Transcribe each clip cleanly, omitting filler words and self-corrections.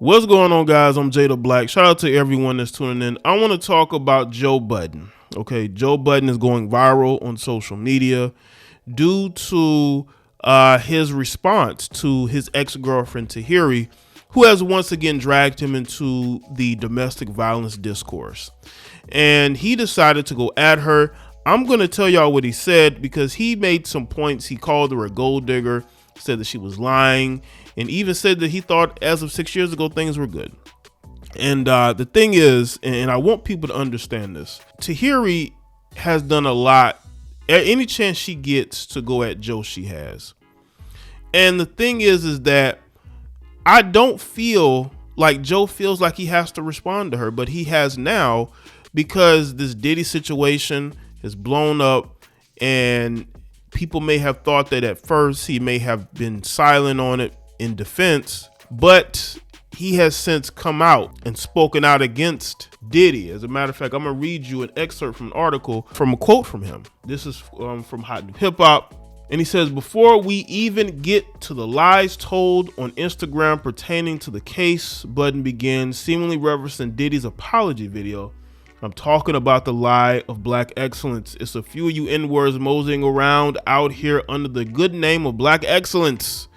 What's going on, guys? I'm Jay the Black. Shout out to everyone that's tuning in. I want to talk about Joe Budden. Okay, Joe Budden is going viral on social media due to his response to his ex-girlfriend Tahiry, who has once again dragged him into the domestic violence discourse. And he decided to go at her. I'm going to tell y'all what he said because he made some points. He called her a gold digger, said that she was lying, and even said that he thought as of 6 years ago things were good. And the thing is, and I want people to understand this, Tahiry has done a lot. At any chance she gets to go at Joe, she has. And the thing is that I don't feel like Joe feels like he has to respond to her, but he has now, because this Diddy situation has blown up, and people may have thought that at first he may have been silent on it in defense, but he has since come out and spoken out against Diddy. As a matter of fact, I'm gonna read you an excerpt from an article from a quote from him. This is from Hot New Hip Hop. And he says, before we even get to the lies told on Instagram pertaining to the case, Budden began seemingly referencing Diddy's apology video. I'm talking about the lie of black excellence. It's a few of you N-words moseying around out here under the good name of black excellence.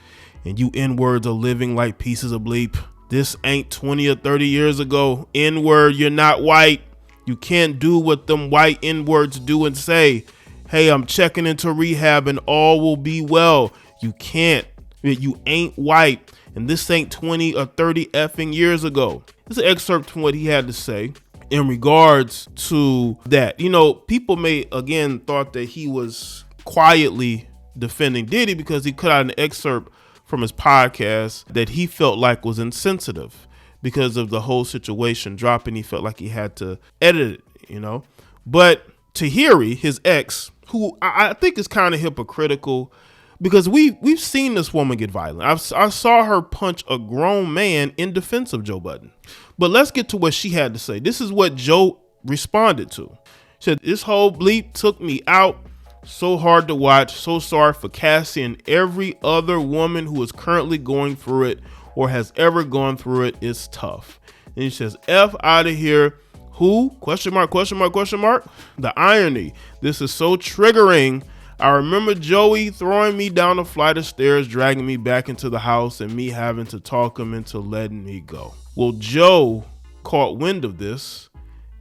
And you N-words are living like pieces of bleep. This ain't 20 or 30 years ago. N-word, you're not white. You can't do what them white N-words do and say, hey, I'm checking into rehab and all will be well. You can't. You ain't white. And this ain't 20 or 30 effing years ago. This is an excerpt from what he had to say in regards to that. You know, people may again thought that he was quietly defending Diddy because he cut out an excerpt from his podcast that he felt like was insensitive because of the whole situation dropping. He felt like he had to edit it, you know. But Tahiry, his ex, who I think is kind of hypocritical because we've seen this woman get violent. I saw her punch a grown man in defense of Joe Budden. But let's get to what she had to say. This is what Joe responded to. She said, this whole bleep took me out. So hard to watch. So sorry for Cassie and every other woman who is currently going through it or has ever gone through it. It's tough. And he says, F out of here. Who? Question mark, question mark, question mark. The irony. This is so triggering. I remember Joey throwing me down a flight of stairs, dragging me back into the house, and me having to talk him into letting me go. Well, Joe caught wind of this,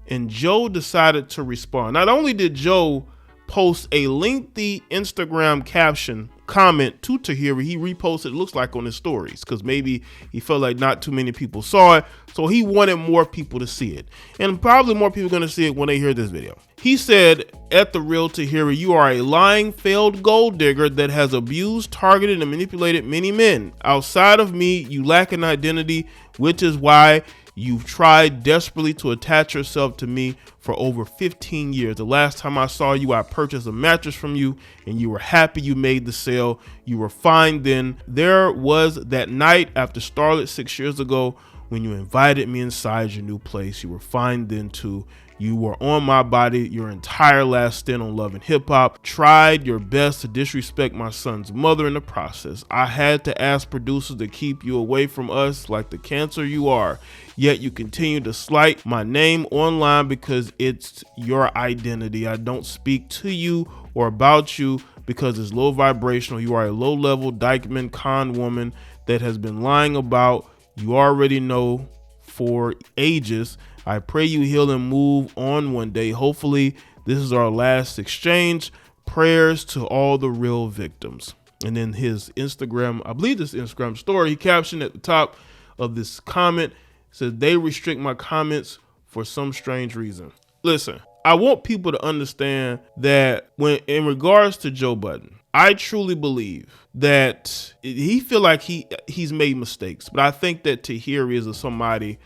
and Joe decided to respond. Not only did Joe post a lengthy Instagram caption comment to Tahiry, he reposted, it looks like, on his stories because maybe he felt like not too many people saw it, so he wanted more people to see it, and probably more people are going to see it when they hear this video. He said, at the real Tahiry, you are a lying, failed gold digger that has abused, targeted, and manipulated many men. Outside of me, you lack an identity, which is why you've tried desperately to attach yourself to me for over 15 years. The last time I saw you, I purchased a mattress from you and you were happy you made the sale. You were fine then. There was that night after Starlet 6 years ago when you invited me inside your new place. You were fine then too. You were on my body your entire last stint on Love and Hip Hop. Tried your best to disrespect my son's mother in the process. I had to ask producers to keep you away from us like the cancer you are. Yet you continue to slight my name online because it's your identity. I don't speak to you or about you because it's low vibrational. You are a low-level Dykeman con woman that has been lying about you already know for ages. I pray you heal and move on one day. Hopefully this is our last exchange. Prayers to all the real victims. And then his Instagram, I believe this Instagram story, he captioned at the top of this comment, says they restrict my comments for some strange reason. Listen, I want people to understand that when in regards to Joe Budden, I truly believe that he feel like he's made mistakes, but I think that Tahiry is somebody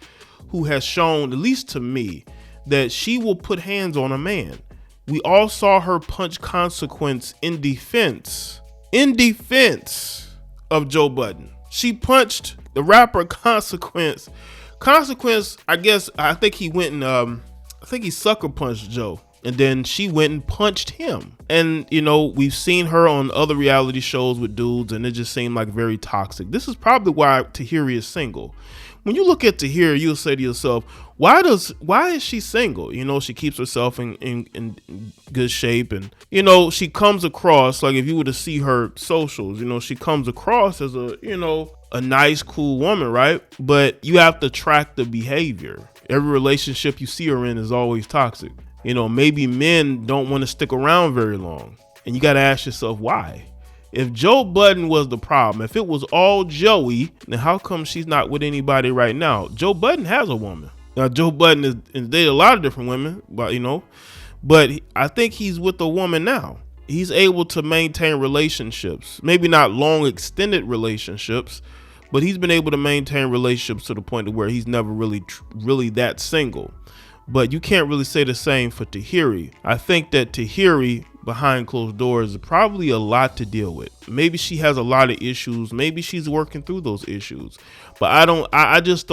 who has shown, at least to me, that she will put hands on a man. We all saw her punch Consequence in defense of Joe Budden. She punched the rapper Consequence. Consequence, I think he went and I think he sucker punched Joe. And then she went and punched him. And, you know, we've seen her on other reality shows with dudes, and it just seemed like very toxic. This is probably why Tahiry is single. when you look at Tahiry, you'll say to yourself, why is she single? She keeps herself in good shape, and she comes across, like, if you were to see her socials, she comes across as a nice, cool woman, right? But you have to track the behavior. Every relationship you see her in is always toxic. Maybe men don't want to stick around very long, and you got to ask yourself why. If Joe Budden was the problem, if it was all Joey, then how come she's not with anybody right now? Joe Budden has a woman. Now, Joe Budden is dated a lot of different women, but I think he's with a woman now. He's able to maintain relationships, maybe not long extended relationships, but he's been able to maintain relationships to the point where he's never really that single. But you can't really say the same for Tahiry. I think that Tahiry, behind closed doors, is probably a lot to deal with. Maybe she has a lot of issues. Maybe she's working through those issues. But I just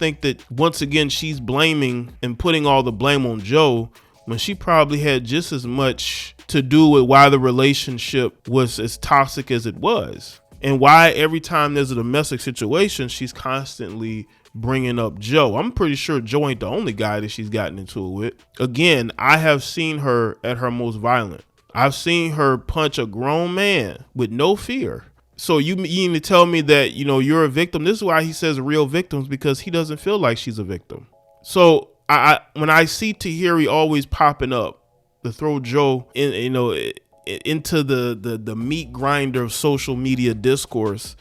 think that once again, she's blaming and putting all the blame on Joe when she probably had just as much to do with why the relationship was as toxic as it was. And why every time there's a domestic situation, she's constantly bringing up Joe. I'm pretty sure Joe ain't the only guy that she's gotten into it with. Again, I have seen her at her most violent. I've seen her punch a grown man with no fear. So you need to tell me that, you're a victim. This is why he says real victims, because he doesn't feel like she's a victim. So when I see Tahiry always popping up to throw Joe into the meat grinder of social media discourse,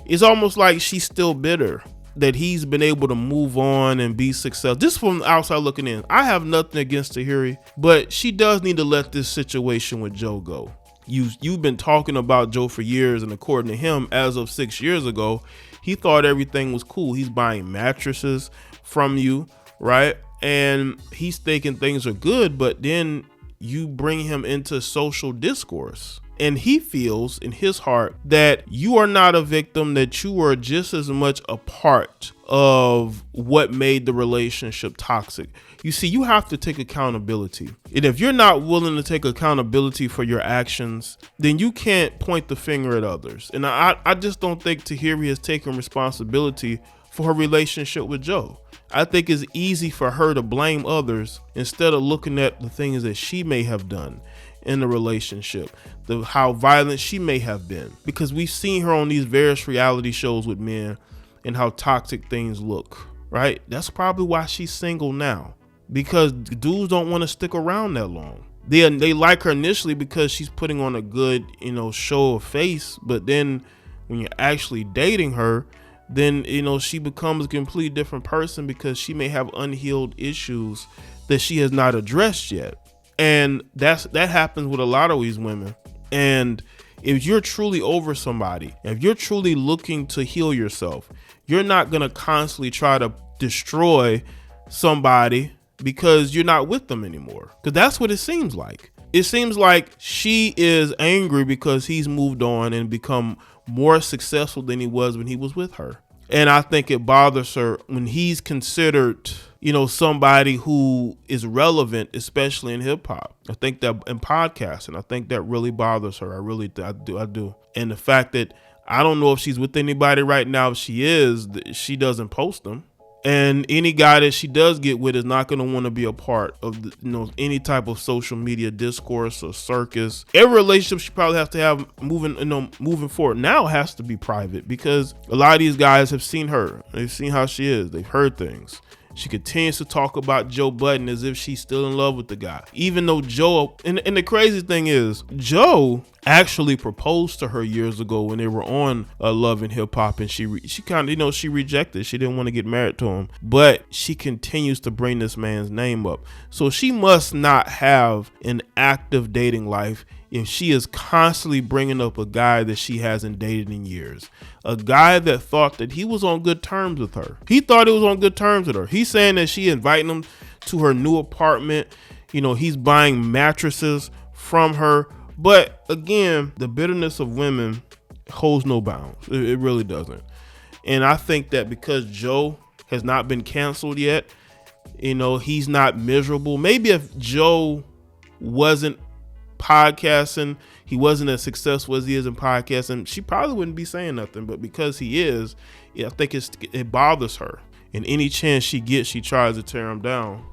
it's almost like she's still bitter that he's been able to move on and be successful. This from the outside looking in. I have nothing against Tahiry, but she does need to let this situation with Joe go. You've been talking about Joe for years, and according to him, as of 6 years ago, he thought everything was cool. He's buying mattresses from you, right? And he's thinking things are good, but then you bring him into social discourse, and he feels in his heart that you are not a victim, that you are just as much a part of what made the relationship toxic. You see, you have to take accountability. And if you're not willing to take accountability for your actions, then you can't point the finger at others. And I just don't think Tahiry has taken responsibility for her relationship with Joe. I think it's easy for her to blame others instead of looking at the things that she may have done in the relationship, how violent she may have been, because we've seen her on these various reality shows with men and how toxic things look, right? That's probably why she's single now, because dudes don't want to stick around that long. They like her initially because she's putting on a good, show of face, but then when you're actually dating her, then she becomes a completely different person, because she may have unhealed issues that she has not addressed yet. And that happens with a lot of these women. And if you're truly over somebody, if you're truly looking to heal yourself, you're not going to constantly try to destroy somebody because you're not with them anymore. Because that's what it seems like. It seems like she is angry because he's moved on and become more successful than he was when he was with her. And I think it bothers her when he's considered, somebody who is relevant, especially in hip hop. I think that in podcasting, I think that really bothers her. I do. And the fact that I don't know if she's with anybody right now. If she is, she doesn't post them. And any guy that she does get with is not going to want to be a part of any type of social media discourse or circus. Every relationship she probably has to have moving forward now has to be private, because a lot of these guys have seen her. They've seen how she is. They've heard things. She continues to talk about Joe Budden as if she's still in love with the guy, even though Joe, and the crazy thing is, Joe actually proposed to her years ago when they were on Love and Hip Hop, and she kind of, she rejected. She didn't want to get married to him, but she continues to bring this man's name up. So she must not have an active dating life if she is constantly bringing up a guy that she hasn't dated in years, a guy that thought that he was on good terms with her. He thought he was on good terms with her. He's saying that she inviting him to her new apartment. He's buying mattresses from her. But again, the bitterness of women holds no bounds. It really doesn't. And I think that because Joe has not been canceled yet, he's not miserable. Maybe if Joe wasn't podcasting, he wasn't as successful as he is in podcasting, she probably wouldn't be saying nothing. But because he is, I think it bothers her. and any chance she gets, she tries to tear him down,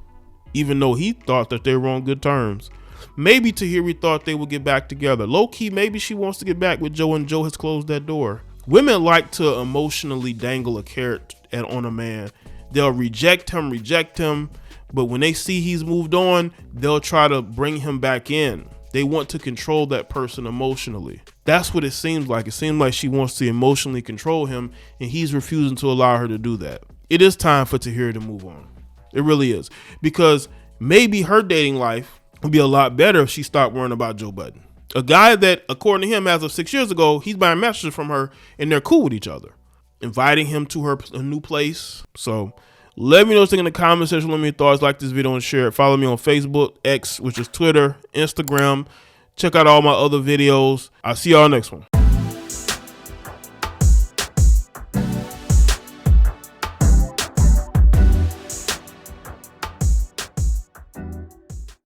even though he thought that they were on good terms. Maybe Tahiry thought they would get back together. Low key, maybe she wants to get back with Joe, and Joe has closed that door. Women like to emotionally dangle a carrot on a man. They'll reject him, but when they see he's moved on, they'll try to bring him back in. They want to control that person emotionally. That's what it seems like. It seems like she wants to emotionally control him, and he's refusing to allow her to do that. It is time for Tahiry to move on. It really is. Because maybe her dating life would be a lot better if she stopped worrying about Joe Budden. A guy that, according to him, as of 6 years ago, he's buying messages from her and they're cool with each other. Inviting him to her a new place. So let me know what you think in the comment section. Let me know your thoughts. Like this video and share it. Follow me on Facebook, X, which is Twitter, Instagram. Check out all my other videos. I'll see y'all next one.